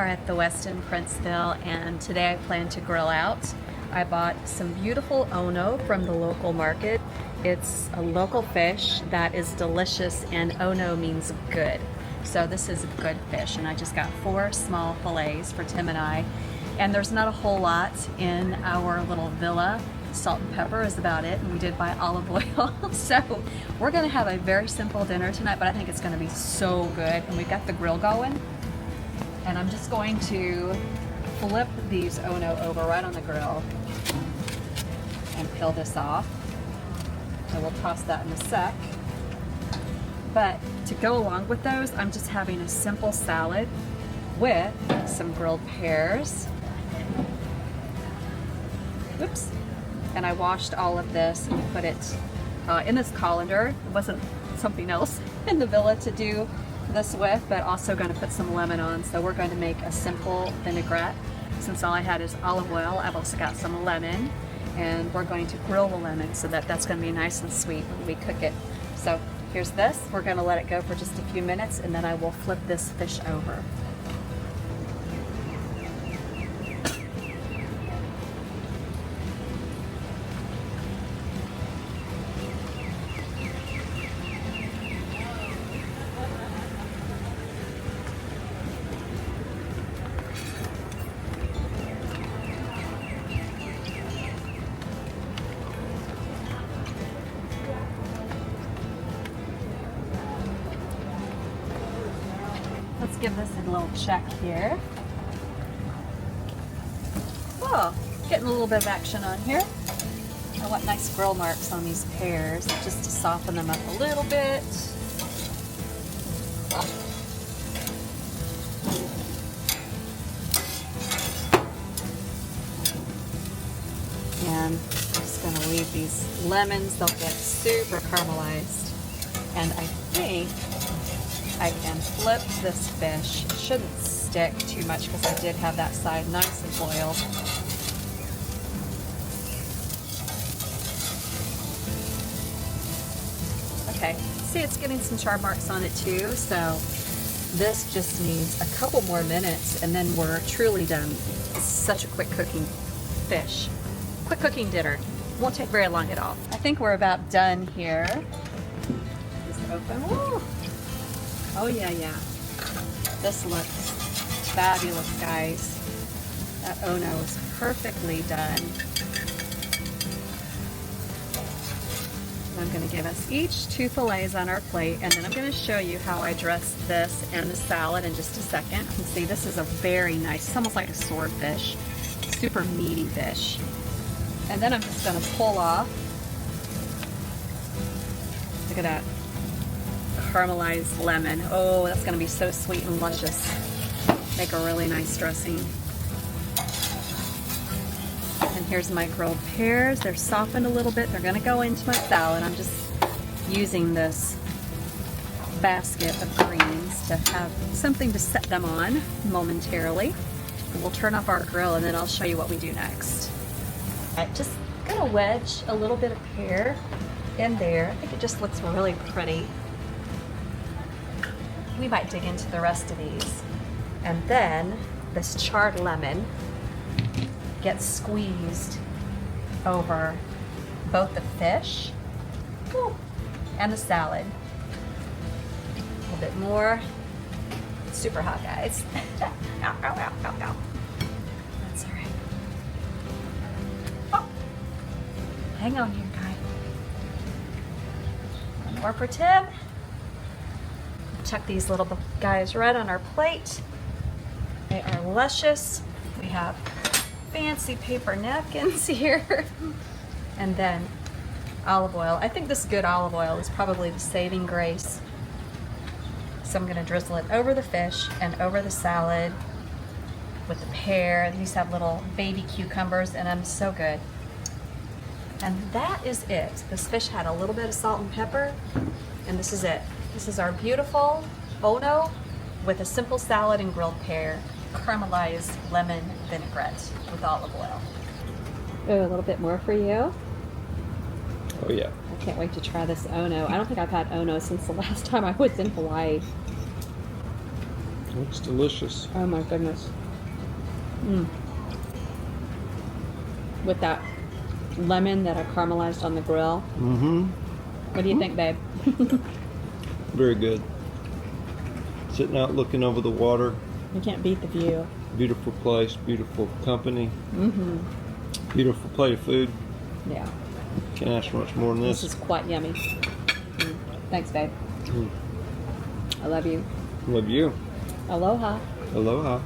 are at the Westin Princeville, and today I plan to grill out. I bought some beautiful ono from the local market. It's a local fish that is delicious, and ono means good. So this is good fish, and I just got 4 small fillets for Tim and I. And there's not a whole lot in our little villa. Salt and pepper is about it, and we did buy olive oil. So we're gonna have a very simple dinner tonight, but I think it's gonna be so good. And we've got the grill going. And I'm just going to flip these ono over right on the grill and peel this off. So we'll toss that in a sec. But to go along with those, I'm just having a simple salad with some grilled pears. Oops. And I washed all of this and put it in this colander. It wasn't something else in the villa to do this with, but also going to put some lemon on. So we're going to make a simple vinaigrette. Since all I had is olive oil, I've also got some lemon, and we're going to grill the lemon so that that's going to be nice and sweet when we cook it. So here's this. We're going to let it go for just a few minutes, and then I will flip this fish over. Let's give this a little check here. Oh, getting a little bit of action on here. I want nice grill marks on these pears just to soften them up a little bit. And I'm just going to leave these lemons. They'll get super caramelized. And I think I can flip this fish. It shouldn't stick too much because I did have that side nice and boiled. Okay, see, it's getting some char marks on it too, so this just needs a couple more minutes and then we're truly done. It's such a quick cooking fish. Quick cooking dinner. Won't take very long at all. I think we're about done here. Just open. Woo. Oh yeah. This looks fabulous, guys. That ono is perfectly done. I'm going to give us each 2 fillets on our plate, and then I'm going to show you how I dress this and the salad in just a second. You can see this is a very nice, it's almost like a swordfish, super meaty fish. And then I'm just going to pull off. Look at that. Caramelized lemon. Oh, that's going to be so sweet and luscious. Make a really nice dressing. And here's my grilled pears. They're softened a little bit. They're going to go into my salad. I'm just using this basket of greens to have something to set them on momentarily. And we'll turn off our grill and then I'll show you what we do next. I'm just going to wedge a little bit of pear in there. I think it just looks really pretty. We might dig into the rest of these. And then this charred lemon gets squeezed over both the fish and the salad. A little bit more. It's super hot, guys. Ow, ow, ow, ow, ow. That's all right. Oh. Hang on here, guy. One more for Tim. Chuck these little guys right on our plate. They are luscious. We have fancy paper napkins here. And then olive oil. I think this good olive oil is probably the saving grace. So I'm going to drizzle it over the fish and over the salad with the pear. These have little baby cucumbers in them. So good. And that is it. This fish had a little bit of salt and pepper, and this is it. This is our beautiful ono with a simple salad and grilled pear, caramelized lemon vinaigrette with olive oil. Oh, a little bit more for you. Oh yeah. I can't wait to try this ono. I don't think I've had ono since the last time I was in Hawaii. Looks delicious. Oh my goodness. Mm. With that lemon that I caramelized on the grill. Mm-hmm. What do you think, babe? Very good. Sitting out looking over the water. You can't beat the view. Beautiful place, beautiful company. Mm-hmm. Beautiful plate of food. Yeah. Can't ask for much more than This this. is quite yummy. Mm. Thanks, babe. Mm. I love you. Love you. Aloha. Aloha.